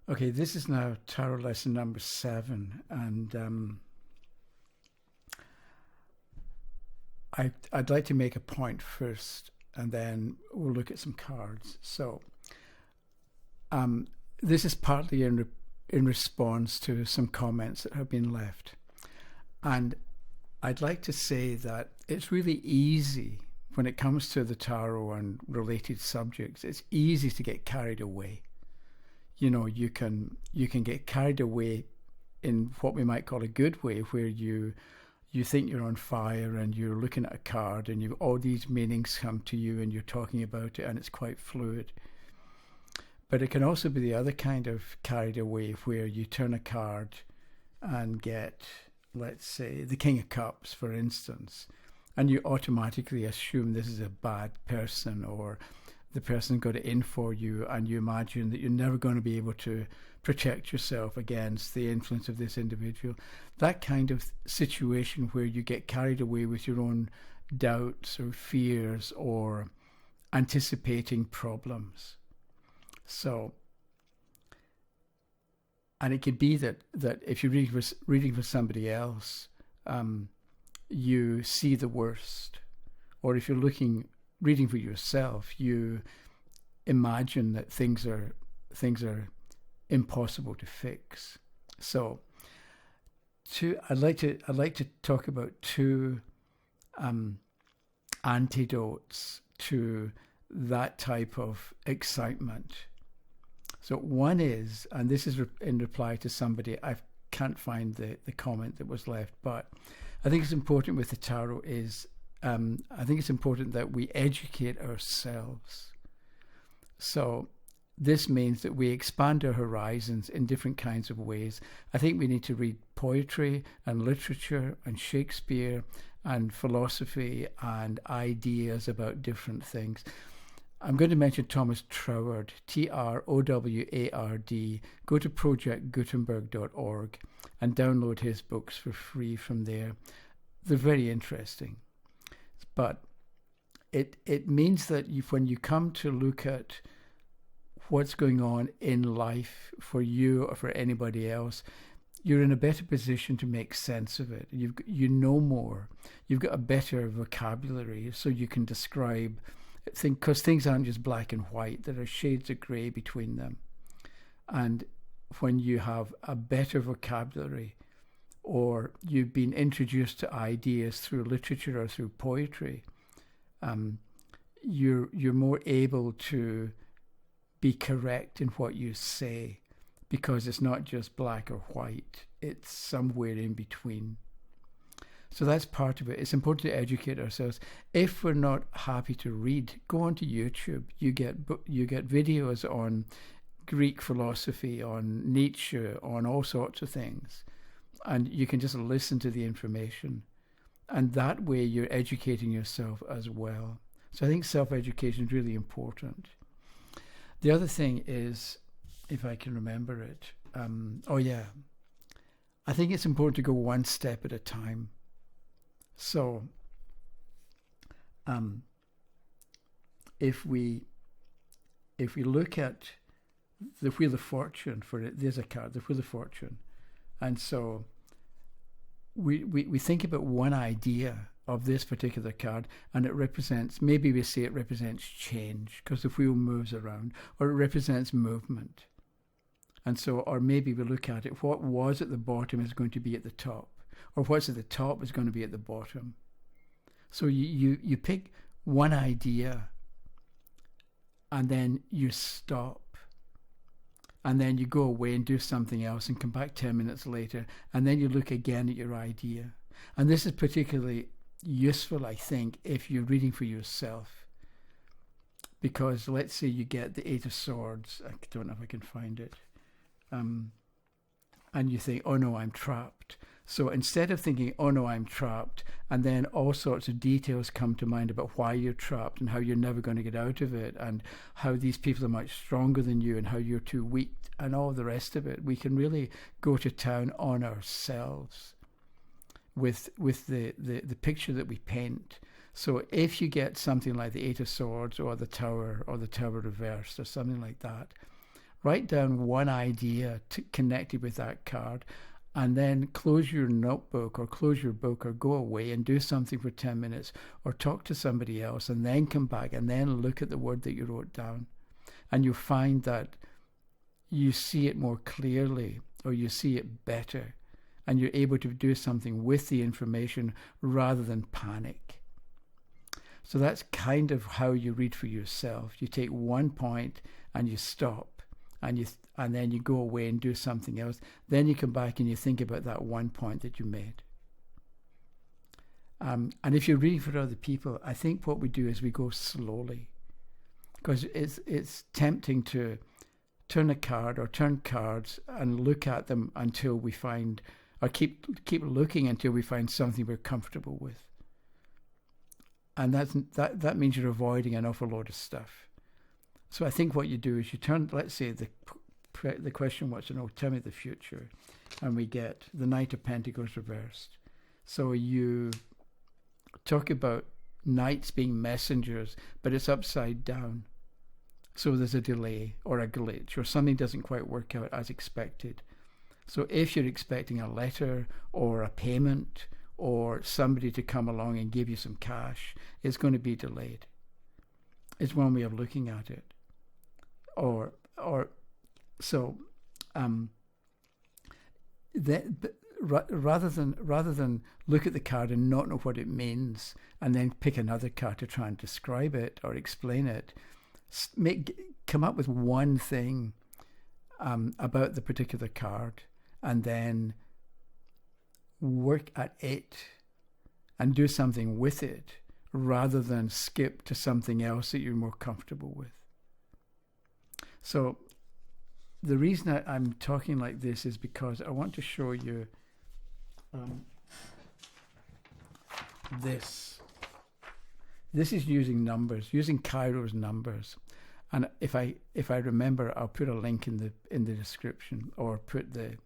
Okay, this is now tarot lesson number 7, and I'd like to make a point first, and then we'll look at some cards. So this is partly in response to some comments that have been left, and I'd like to say that it's really easy when it comes to the tarot and related subjects. It's easy to get carried away. You know, you can get carried away in what we might call a good way, where you think you're on fire and you're looking at a card and all these meanings come to you and you're talking about it and it's quite fluid. But it can also be the other kind of carried away, where you turn a card and get, let's say, the King of Cups, for instance, and you automatically assume this is a bad person, or the person got it in for you, and you imagine that you're never going to be able to protect yourself against the influence of this individual. That kind of situation where you get carried away with your own doubts or fears or anticipating problems. So, and it could be that if you're reading for somebody else, you see the worst, or if you're reading for yourself, you imagine that things are impossible to fix. So, I'd like to talk about two antidotes to that type of excitement. So one is, and this is in reply to somebody, I can't find the comment that was left, but I think it's important with the tarot is, I think it's important that we educate ourselves. So this means that we expand our horizons in different kinds of ways. I think we need to read poetry and literature and Shakespeare and philosophy and ideas about different things. I'm going to mention Thomas Troward, Troward. Go to projectgutenberg.org and download his books for free from there. They're very interesting. But it means that when you come to look at what's going on in life for you or for anybody else, you're in a better position to make sense of it. You know more. You've got a better vocabulary, so you can describe things, because things aren't just black and white. There are shades of grey between them. And when you have a better vocabulary, or you've been introduced to ideas through literature or through poetry, you're more able to be correct in what you say, because it's not just black or white, it's somewhere in between. So that's part of it. It's important to educate ourselves. If we're not happy to read, go onto YouTube. You get videos on Greek philosophy, on Nietzsche, on all sorts of things, and you can just listen to the information, and that way you're educating yourself as well. So I think self-education is really important. The other thing is, if I can remember it, I think it's important to go one step at a time. So if we look at the Wheel of Fortune, for it, there's a card, the Wheel of Fortune, and so we think about one idea of this particular card, and it represents, maybe we say it represents change because the wheel moves around, or it represents movement. And so, or maybe we look at it, what was at the bottom is going to be at the top, or what's at the top is going to be at the bottom. So you pick one idea, and then you stop, and then you go away and do something else and come back 10 minutes later, and then you look again at your idea. And this is particularly useful, I think, if you're reading for yourself, because let's say you get the Eight of Swords, I don't know if I can find it, and you think, oh no, I'm trapped. So instead of thinking, oh no, I'm trapped, and then all sorts of details come to mind about why you're trapped and how you're never going to get out of it, and how these people are much stronger than you and how you're too weak and all the rest of it, we can really go to town on ourselves with the picture that we paint. So if you get something like the Eight of Swords or the Tower reversed or something like that, Write down one idea connected with that card, and then close your notebook or close your book or go away and do something for 10 minutes or talk to somebody else, and then come back and then look at the word that you wrote down. And you'll find that you see it more clearly, or you see it better, and you're able to do something with the information rather than panic. So that's kind of how you read for yourself. You take one point and you stop, and then you go away and do something else. Then you come back and you think about that one point that you made. And if you're reading for other people, I think what we do is we go slowly, because it's tempting to turn a card or turn cards and look at them until we find, or keep looking until we find something we're comfortable with. And that means you're avoiding an awful lot of stuff. So I think what you do is you turn, let's say the question wants to know, tell me the future, and we get the Knight of Pentacles reversed. So you talk about knights being messengers, but it's upside down. So there's a delay or a glitch, or something doesn't quite work out as expected. So if you're expecting a letter or a payment or somebody to come along and give you some cash, it's going to be delayed. It's one way of looking at it. Rather than look at the card and not know what it means and then pick another card to try and describe it or explain it, come up with one thing about the particular card, and then work at it and do something with it, rather than skip to something else that you're more comfortable with. So the reason I'm talking like this is because I want to show you this. This is using numbers, using Cheiro's numbers. And if I remember, I'll put a link in the description, or put the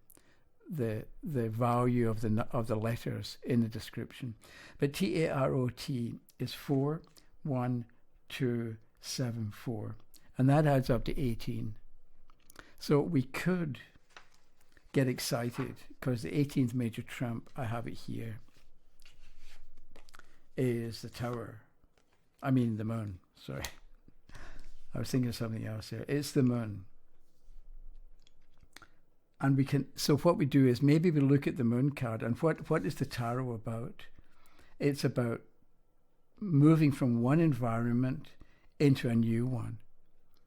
value of the letters in the description. But Tarot is 41274, and that adds up to 18. So we could get excited because the 18th major trump, I have it here, is the Tower. I mean the Moon. Sorry, I was thinking of something else here. It's the Moon. And we can, so what we do is maybe we look at the Moon card, and what is the Tarot about? It's about moving from one environment into a new one.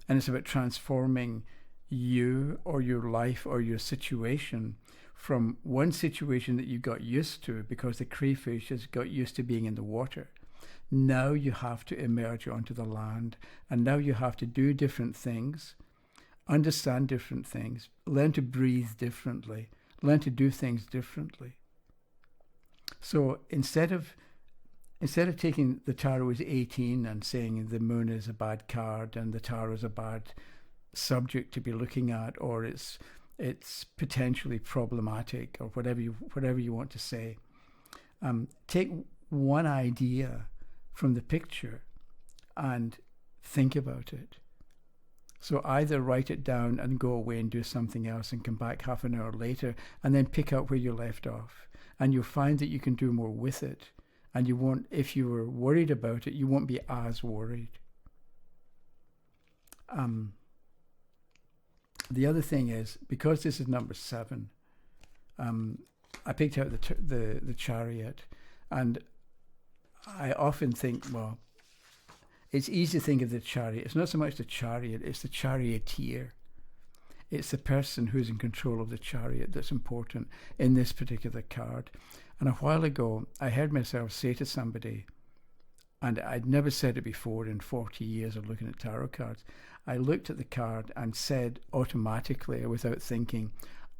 And it's about transforming you or your life or your situation from one situation that you got used to because the crayfish has got used to being in the water. Now you have to emerge onto the land, and now you have to do different things, understand different things, learn to breathe differently, learn to do things differently. So instead of taking the Tarot as 18 and saying the Moon is a bad card and the Tarot is a bad subject to be looking at, or it's potentially problematic, or whatever you want to say, take one idea from the picture and think about it. So either write it down and go away and do something else and come back half an hour later and then pick up where you left off, and you'll find that you can do more with it, and you won't, if you were worried about it, you won't be as worried. The other thing is, because this is number 7, I picked out the Chariot, and I often think, well, it's easy to think of the Chariot. It's not so much the Chariot, it's the charioteer. It's the person who's in control of the chariot that's important in this particular card. And a while ago, I heard myself say to somebody, and I'd never said it before in 40 years of looking at tarot cards, I looked at the card and said automatically, without thinking,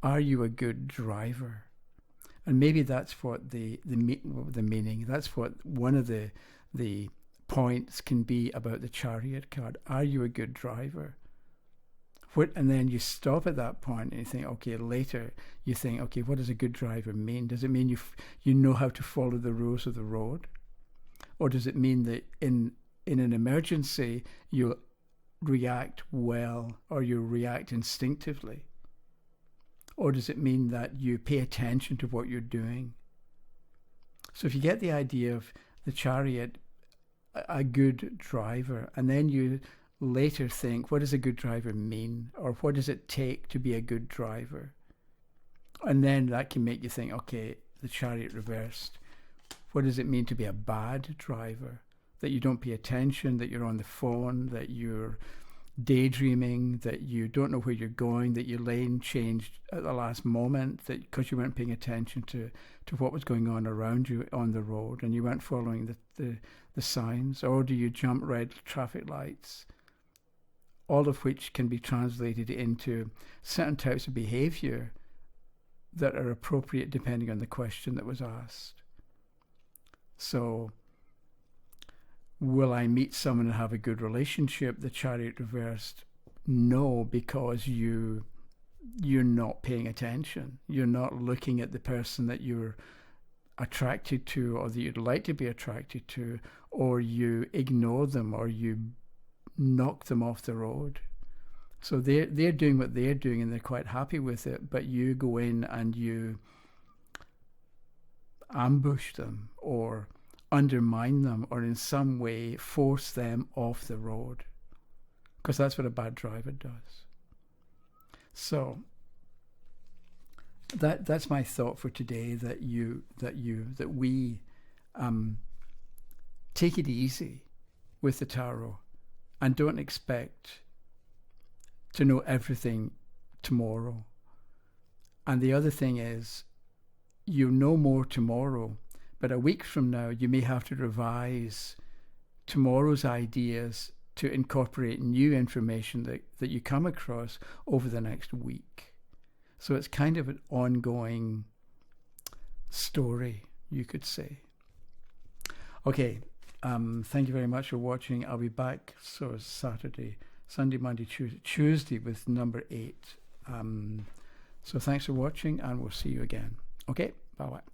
"Are you a good driver?" And maybe that's what the meaning, that's what one of the points can be about the Chariot card. Are you a good driver? And then you stop at that point and you think, okay, later you think, okay, what does a good driver mean? Does it mean you know how to follow the rules of the road? Or does it mean that in an emergency, you'll react well, or you react instinctively? Or does it mean that you pay attention to what you're doing? So if you get the idea of the Chariot, a good driver, and then you later think, what does a good driver mean? Or what does it take to be a good driver? And then that can make you think, okay, the Chariot reversed. What does it mean to be a bad driver? That you don't pay attention, that you're on the phone, that you're daydreaming, that you don't know where you're going, that your lane changed at the last moment, that because you weren't paying attention to what was going on around you on the road and you weren't following the signs, or do you jump red traffic lights? All of which can be translated into certain types of behavior that are appropriate depending on the question that was asked. So, will I meet someone and have a good relationship? The Chariot reversed. No, because you're not paying attention. You're not looking at the person that you're attracted to or that you'd like to be attracted to, or you ignore them or you knock them off the road. So they're doing what they're doing and they're quite happy with it, but you go in and you ambush them or undermine them or in some way force them off the road, because that's what a bad driver does. So that's my thought for today, that we take it easy with the tarot and don't expect to know everything tomorrow. And the other thing is, you know more tomorrow, but a week from now you may have to revise tomorrow's ideas to incorporate new information that you come across over the next week. So it's kind of an ongoing story, you could say. Okay, thank you very much for watching. I'll be back Saturday, Sunday, Monday, Tuesday with number 8. So thanks for watching, and we'll see you again. Okay, bye-bye.